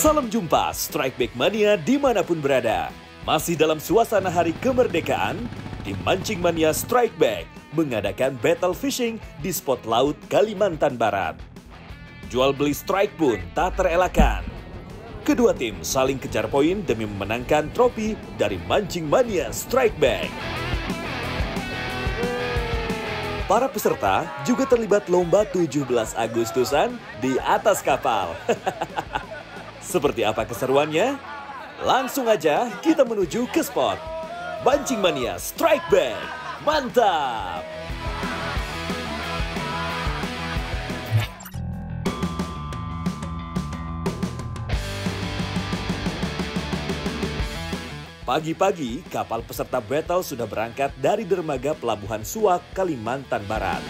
Salam jumpa Strikeback Mania dimanapun berada. Masih dalam suasana hari kemerdekaan, tim Mancing Mania Strikeback mengadakan battle fishing di spot laut Kalimantan Barat. Jual beli strike pun tak terelakkan. Kedua tim saling kejar poin demi memenangkan trofi dari Mancing Mania Strikeback. Para peserta juga terlibat lomba 17 Agustusan di atas kapal. Seperti apa keseruannya? Langsung aja kita menuju ke spot. Mancing Mania Strikeback. Mantap! Pagi-pagi, kapal peserta battle sudah berangkat dari dermaga Pelabuhan Suak, Kalimantan Barat.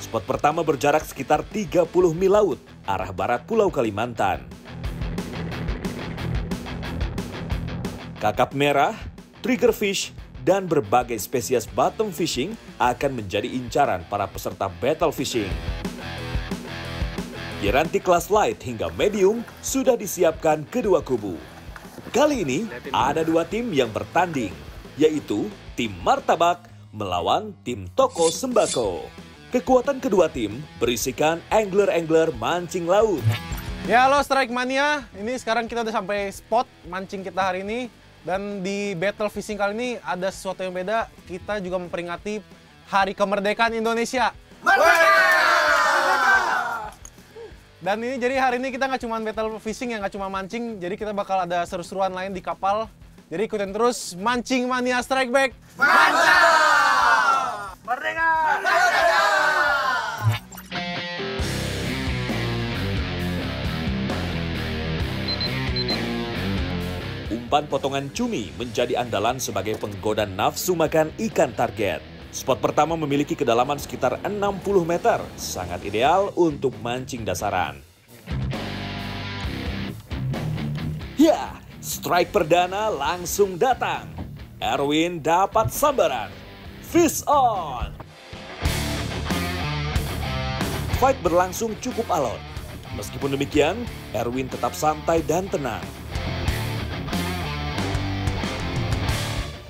Spot pertama berjarak sekitar 30 mil laut, arah barat Pulau Kalimantan. Kakap merah, triggerfish, dan berbagai spesies bottom fishing akan menjadi incaran para peserta battle fishing. Piranti kelas light hingga medium sudah disiapkan kedua kubu. Kali ini ada dua tim yang bertanding, yaitu tim Martabak melawan tim Toko Sembako. Kekuatan kedua tim berisikan angler-angler mancing laut. Ya halo Strike Mania, ini sekarang kita udah sampai spot mancing kita hari ini. Dan di battle fishing kali ini ada sesuatu yang beda, kita juga memperingati Hari Kemerdekaan Indonesia. Merdeka! Dan ini jadi hari ini kita nggak cuma battle fishing ya, nggak cuma mancing, jadi kita bakal ada seru-seruan lain di kapal. Jadi ikutin terus Mancing Mania Strikeback. Mantap! Merdeka! Merdeka! Umpan potongan cumi menjadi andalan sebagai penggoda nafsu makan ikan target. Spot pertama memiliki kedalaman sekitar 60 meter, sangat ideal untuk mancing dasaran. Ya, strike perdana langsung datang. Erwin dapat sambaran. Fish on! Fight berlangsung cukup alot. Meskipun demikian, Erwin tetap santai dan tenang.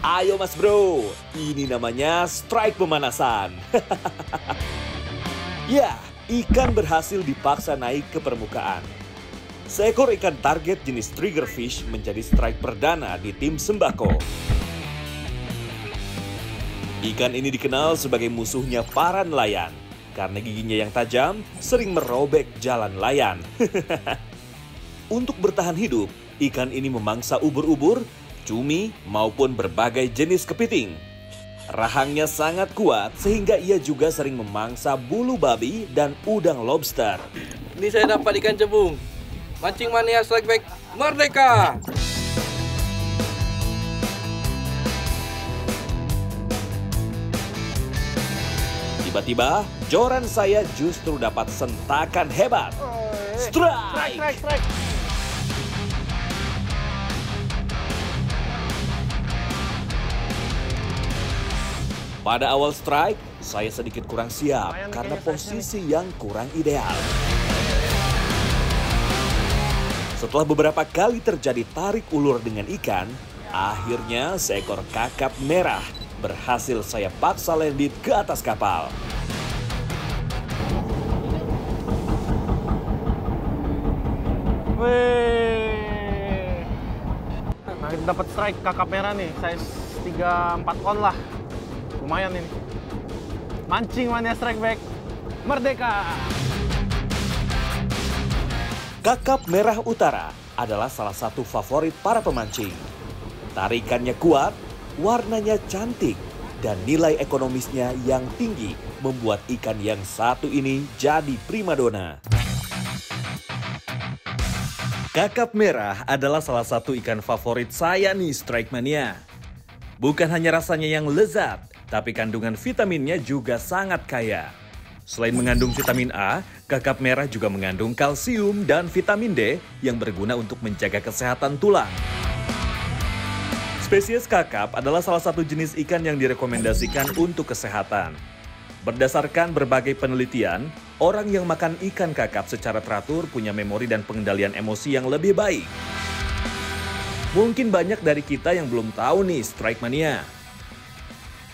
Ayo mas bro, ini namanya strike pemanasan. Ya, ikan berhasil dipaksa naik ke permukaan. Seekor ikan target jenis triggerfish menjadi strike perdana di tim Sembako. Ikan ini dikenal sebagai musuhnya para nelayan, karena giginya yang tajam sering merobek jalan layan. Untuk bertahan hidup, ikan ini memangsa ubur-ubur, cumi, maupun berbagai jenis kepiting. Rahangnya sangat kuat sehingga ia juga sering memangsa bulu babi dan udang lobster. Ini saya dapat ikan cebung. Mancing Mania Strikeback Merdeka! Tiba-tiba, joran saya justru dapat sentakan hebat. Strike! Strike! Pada awal strike, saya sedikit kurang siap karena posisi yang kurang ideal. Setelah beberapa kali terjadi tarik ulur dengan ikan, akhirnya seekor kakap merah berhasil saya paksa landed ke atas kapal. Wih. Nah, kita dapat strike kakap merah nih, size 3-4 on lah. Lumayan ini. Mancing Mania Strikeback Merdeka! Kakap merah utara adalah salah satu favorit para pemancing. Tarikannya kuat, warnanya cantik, dan nilai ekonomisnya yang tinggi membuat ikan yang satu ini jadi primadona. Kakap merah adalah salah satu ikan favorit saya nih Strike Mania. Bukan hanya rasanya yang lezat, tapi kandungan vitaminnya juga sangat kaya. Selain mengandung vitamin A, kakap merah juga mengandung kalsium dan vitamin D yang berguna untuk menjaga kesehatan tulang. Spesies kakap adalah salah satu jenis ikan yang direkomendasikan untuk kesehatan. Berdasarkan berbagai penelitian, orang yang makan ikan kakap secara teratur punya memori dan pengendalian emosi yang lebih baik. Mungkin banyak dari kita yang belum tahu nih Strike Mania.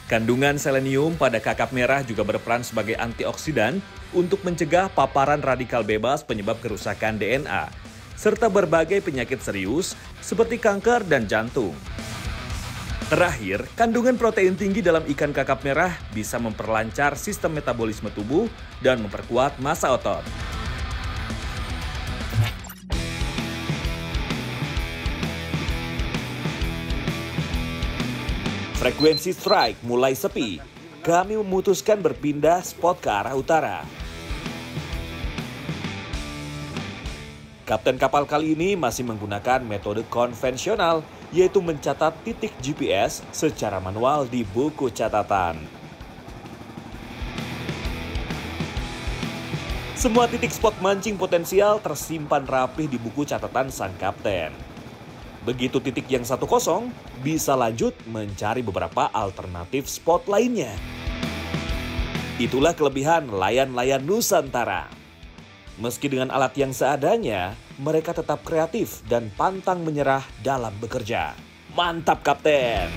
Kandungan selenium pada kakap merah juga berperan sebagai antioksidan untuk mencegah paparan radikal bebas penyebab kerusakan DNA, serta berbagai penyakit serius seperti kanker dan jantung. Terakhir, kandungan protein tinggi dalam ikan kakap merah bisa memperlancar sistem metabolisme tubuh dan memperkuat massa otot. Frekuensi strike mulai sepi. Kami memutuskan berpindah spot ke arah utara. Kapten kapal kali ini masih menggunakan metode konvensional, yaitu mencatat titik GPS secara manual di buku catatan. Semua titik spot mancing potensial tersimpan rapih di buku catatan sang kapten. Begitu titik yang satu kosong, bisa lanjut mencari beberapa alternatif spot lainnya. Itulah kelebihan layar-layar Nusantara. Meski dengan alat yang seadanya, mereka tetap kreatif dan pantang menyerah dalam bekerja. Mantap, Kapten!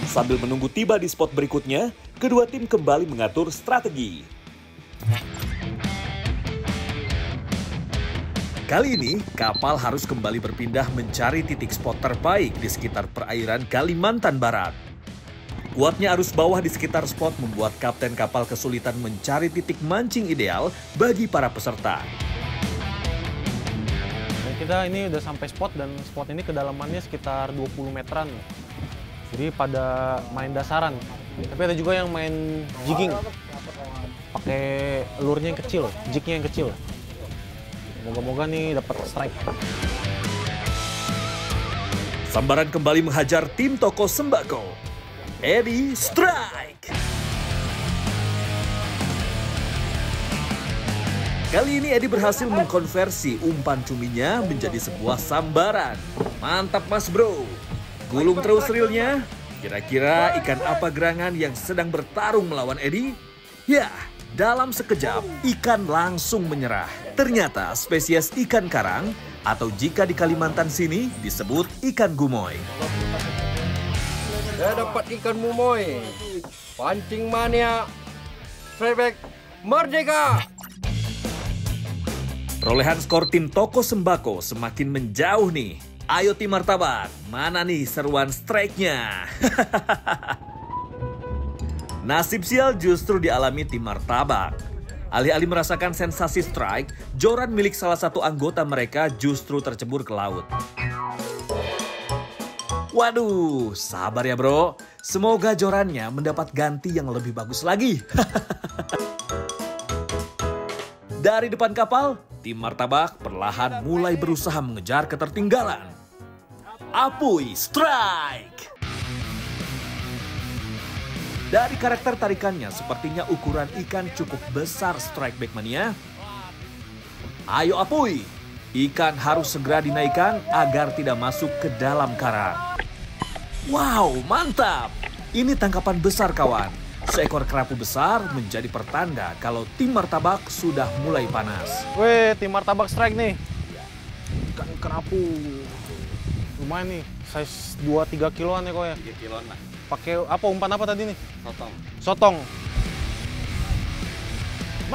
Sambil menunggu tiba di spot berikutnya, kedua tim kembali mengatur strategi. Kali ini, kapal harus kembali berpindah mencari titik spot terbaik di sekitar perairan Kalimantan Barat. Kuatnya arus bawah di sekitar spot membuat kapten kapal kesulitan mencari titik mancing ideal bagi para peserta. Kita ini udah sampai spot dan spot ini kedalamannya sekitar 20 meteran. Jadi pada main dasaran. Tapi ada juga yang main jigging. Pakai lurnya yang kecil, jignya yang kecil. Moga-moga nih dapat strike. Sambaran kembali menghajar tim toko sembako. Edi Strike. Kali ini Edi berhasil mengkonversi umpan cuminya menjadi sebuah sambaran. Mantap Mas Bro. Gulung terus reelnya. Kira-kira ikan apa gerangan yang sedang bertarung melawan Edi? Ya, dalam sekejap ikan langsung menyerah. Ternyata spesies ikan karang atau jika di Kalimantan sini disebut ikan gumoy. Saya dapat ikan mumoy. Pancing mania. Strike back merdeka. Perolehan skor tim toko sembako semakin menjauh nih. Ayo tim martabak, mana nih seruan strike-nya? Nasib sial justru dialami tim martabak. Alih-alih merasakan sensasi strike, joran milik salah satu anggota mereka justru tercebur ke laut. Waduh, sabar ya bro. Semoga jorannya mendapat ganti yang lebih bagus lagi. Dari depan kapal, tim martabak perlahan mulai berusaha mengejar ketertinggalan. Apuy strike! Dari karakter tarikannya, sepertinya ukuran ikan cukup besar Strike Back Mania. Ayo Apuy, ikan harus segera dinaikkan agar tidak masuk ke dalam karang. Wow, mantap! Ini tangkapan besar kawan. Seekor kerapu besar menjadi pertanda kalau tim martabak sudah mulai panas. Weh, tim martabak strike nih. Ikan kerapu. Lumayan nih, size 2-3 kiloan ya kok ya? 3 kiloan lah. Pakai apa, umpan apa tadi nih? Sotong. Sotong.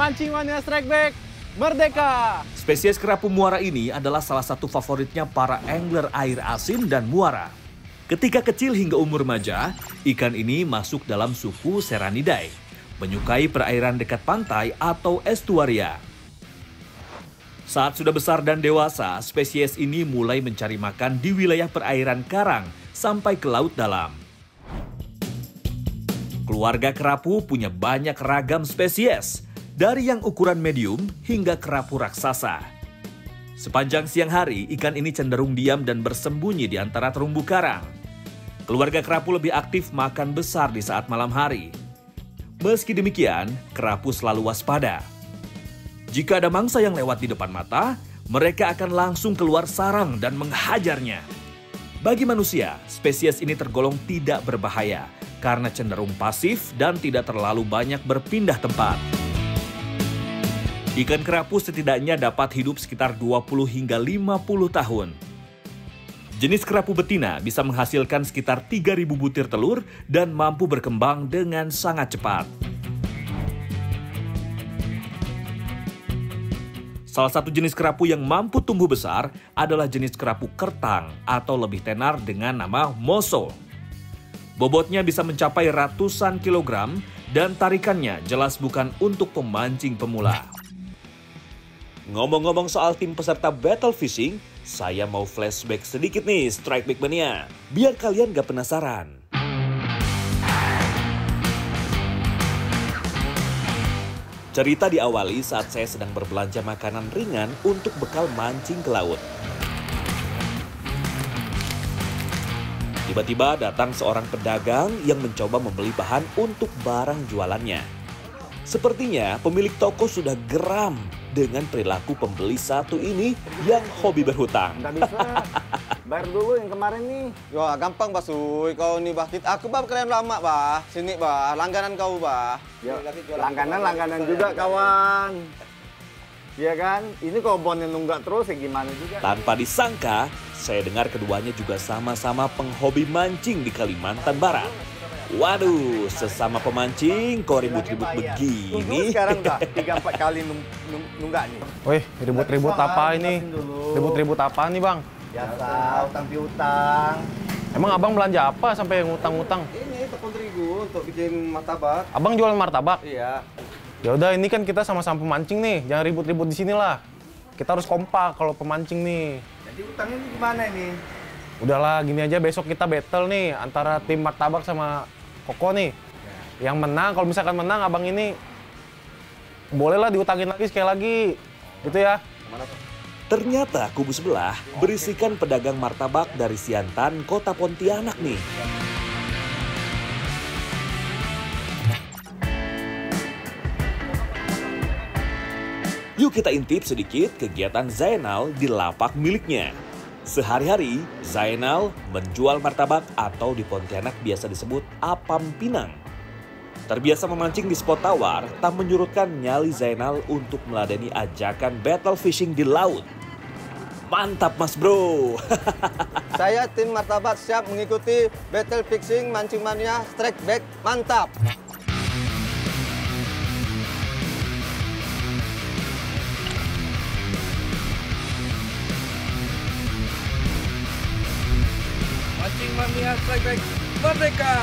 Mancing mania strike back, merdeka! Spesies kerapu muara ini adalah salah satu favoritnya para angler air asin dan muara. Ketika kecil hingga umur remaja, ikan ini masuk dalam suku Serranidae, menyukai perairan dekat pantai atau estuaria. Saat sudah besar dan dewasa, spesies ini mulai mencari makan di wilayah perairan karang sampai ke laut dalam. Keluarga kerapu punya banyak ragam spesies, dari yang ukuran medium hingga kerapu raksasa. Sepanjang siang hari, ikan ini cenderung diam dan bersembunyi di antara terumbu karang. Keluarga kerapu lebih aktif makan besar di saat malam hari. Meski demikian, kerapu selalu waspada. Jika ada mangsa yang lewat di depan mata, mereka akan langsung keluar sarang dan menghajarnya. Bagi manusia, spesies ini tergolong tidak berbahaya karena cenderung pasif dan tidak terlalu banyak berpindah tempat. Ikan kerapu setidaknya dapat hidup sekitar 20 hingga 50 tahun. Jenis kerapu betina bisa menghasilkan sekitar 3.000 butir telur dan mampu berkembang dengan sangat cepat. Salah satu jenis kerapu yang mampu tumbuh besar adalah jenis kerapu kertang atau lebih tenar dengan nama moso. Bobotnya bisa mencapai ratusan kilogram dan tarikannya jelas bukan untuk pemancing pemula. Ngomong-ngomong soal tim peserta battle fishing, saya mau flashback sedikit nih Strike Back Mania, biar kalian gak penasaran. Cerita diawali saat saya sedang berbelanja makanan ringan untuk bekal mancing ke laut. Tiba-tiba datang seorang pedagang yang mencoba membeli bahan untuk barang jualannya. Sepertinya pemilik toko sudah geram dengan perilaku pembeli satu ini yang hobi berhutang. Nggak bisa. Bayar dulu yang kemarin nih. Wah, gampang bah Suy, kau nih bah. Aku bah kalian lama bah. Sini bah, langganan kau bah. Ya, langganan juga kawan. Iya kan? Ini kalau bonnya nunggak terus ya gimana juga. Tanpa disangka, saya dengar keduanya juga sama-sama penghobi mancing di Kalimantan Barat. Waduh, sesama pemancing kok ribut-ribut begini. Tunggu sekarang udah 3-4 kali nunggak nih. Wih, ribut-ribut apa ini? Ribut-ribut apa nih, Bang? Biasa, utang piutang. Emang Abang belanja apa sampai ngutang-ngutang? Ini tepung terigu untuk bikin martabak. Abang jualan martabak? Iya. Ya udah, ini kan kita sama-sama pemancing nih. Jangan ribut-ribut di sini lah. Kita harus kompak kalau pemancing nih. Jadi utangnya ini gimana ini? Udahlah, gini aja besok kita battle nih antara tim martabak sama Koko nih. Yang menang, kalau misalkan menang abang ini bolehlah diutangin lagi sekali lagi. Gitu ya. Ternyata kubu sebelah berisikan pedagang martabak dari Siantan, Kota Pontianak nih. Yuk kita intip sedikit kegiatan Zainal di lapak miliknya. Sehari-hari, Zainal menjual martabak atau di Pontianak biasa disebut apam pinang. Terbiasa memancing di spot tawar, tak menyurutkan nyali Zainal untuk meladeni ajakan battle fishing di laut. Mantap mas bro! Saya tim martabak siap mengikuti battle fishing mancing mania Strike Back, mantap! Mancing Mania Strike Back Merdeka!